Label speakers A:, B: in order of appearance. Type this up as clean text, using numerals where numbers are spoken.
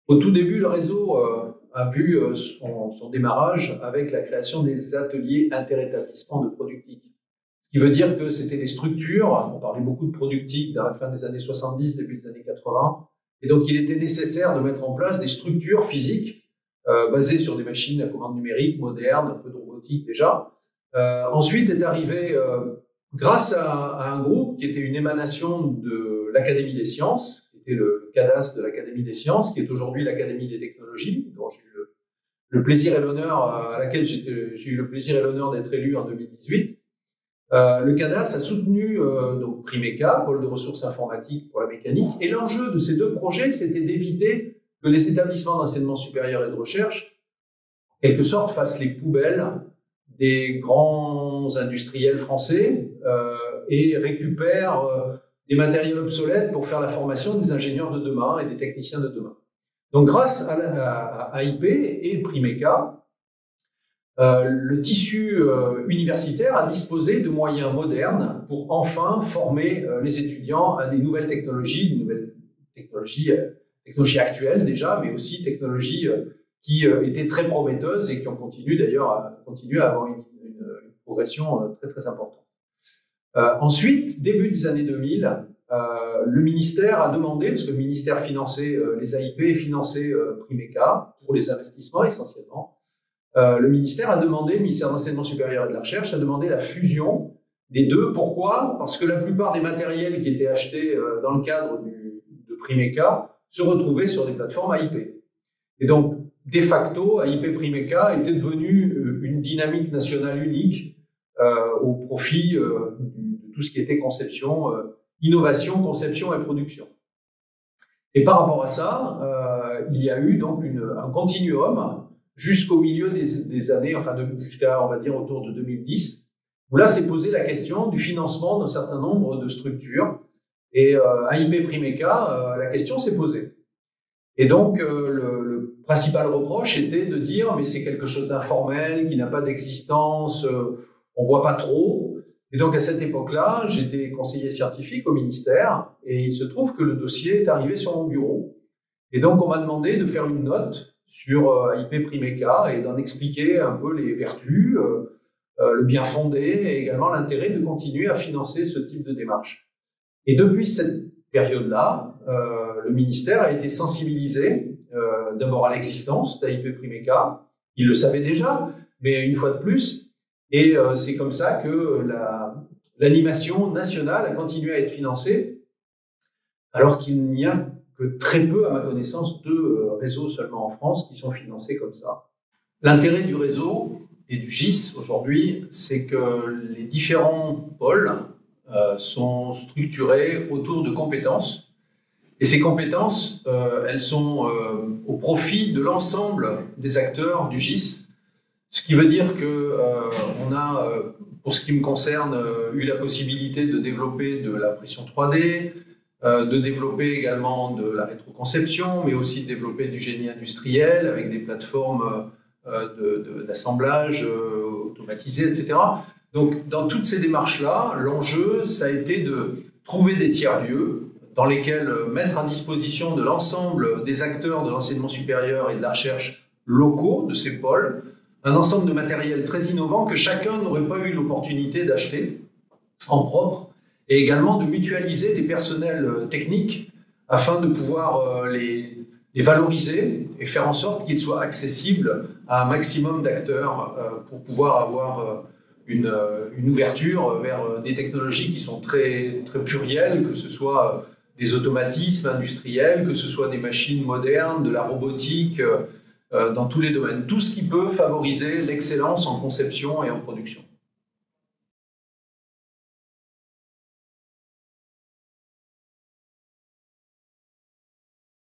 A: Au tout début, le réseau a vu son démarrage avec la création des ateliers interétablissements de productique. Ce qui veut dire que c'était des structures, on parlait beaucoup de productique dans la fin des années 70, début des années 80, et donc il était nécessaire de mettre en place des structures physiques basées sur des machines à commande numérique modernes, un peu de robotique déjà. Ensuite est arrivé, grâce à un groupe qui était une émanation de l'Académie des sciences, qui était le CADAS de l'Académie des sciences, qui est aujourd'hui l'Académie des technologies, dont j'ai eu le plaisir et l'honneur, à laquelle j'ai eu le plaisir et l'honneur d'être élu en 2018. Le CADAS a soutenu donc Primeca, pôle de ressources informatiques pour la mécanique, et l'enjeu de ces deux projets, c'était d'éviter que les établissements d'enseignement supérieur et de recherche, en quelque sorte, fassent les poubelles des grands industriels français et récupèrent des matériels obsolètes pour faire la formation des ingénieurs de demain et des techniciens de demain. Donc, grâce à AIP et Primeca, le tissu universitaire a disposé de moyens modernes pour enfin former les étudiants à des nouvelles technologies actuelles déjà, mais aussi technologies qui étaient très prometteuses et qui ont continué d'ailleurs à avoir une progression très très importante. Ensuite, début des années 2000, le ministère a demandé, parce que le ministère finançait les AIP et finançait Primeca pour les investissements essentiellement, le ministère de l'Enseignement supérieur et de la Recherche a demandé la fusion des deux. Pourquoi? Parce que la plupart des matériels qui étaient achetés dans le cadre de Primeca se retrouvaient sur des plateformes AIP. Et donc, de facto, AIP Primeca était devenu une dynamique nationale unique au profit de tout ce qui était conception, innovation, conception et production. Et par rapport à ça, il y a eu donc un continuum jusqu'au milieu des années, enfin jusqu'à, on va dire, autour de 2010, où là s'est posée la question du financement d'un certain nombre de structures. Et AIP Primeca, la question s'est posée. Et donc, le principal reproche était de dire, mais c'est quelque chose d'informel, qui n'a pas d'existence, on voit pas trop. Et donc, à cette époque-là, j'étais conseiller scientifique au ministère, et il se trouve que le dossier est arrivé sur mon bureau. Et donc, on m'a demandé de faire une note sur AIP Primeca et d'en expliquer un peu les vertus, le bien fondé et également l'intérêt de continuer à financer ce type de démarche. Et depuis cette période-là, le ministère a été sensibilisé d'abord à l'existence d'AIP Primeca. Il le savait déjà, mais une fois de plus. Et c'est comme ça que l'animation nationale a continué à être financée, alors qu'il n'y a que très peu, à ma connaissance, de réseaux seulement en France qui sont financés comme ça. L'intérêt du réseau et du GIS aujourd'hui, c'est que les différents pôles sont structurés autour de compétences. Et ces compétences, elles sont au profit de l'ensemble des acteurs du GIS. Ce qui veut dire que on a, pour ce qui me concerne, eu la possibilité de développer de l'impression 3D, de développer également de la rétroconception, mais aussi de développer du génie industriel avec des plateformes d'assemblage automatisées, etc. Donc, dans toutes ces démarches-là, l'enjeu, ça a été de trouver des tiers-lieux dans lesquels mettre à disposition de l'ensemble des acteurs de l'enseignement supérieur et de la recherche locaux de ces pôles un ensemble de matériel très innovant que chacun n'aurait pas eu l'opportunité d'acheter en propre, et également de mutualiser des personnels techniques afin de pouvoir les valoriser et faire en sorte qu'ils soient accessibles à un maximum d'acteurs pour pouvoir avoir une ouverture vers des technologies qui sont très, très plurielles, que ce soit des automatismes industriels, que ce soit des machines modernes, de la robotique, dans tous les domaines. Tout ce qui peut favoriser l'excellence en conception et en production.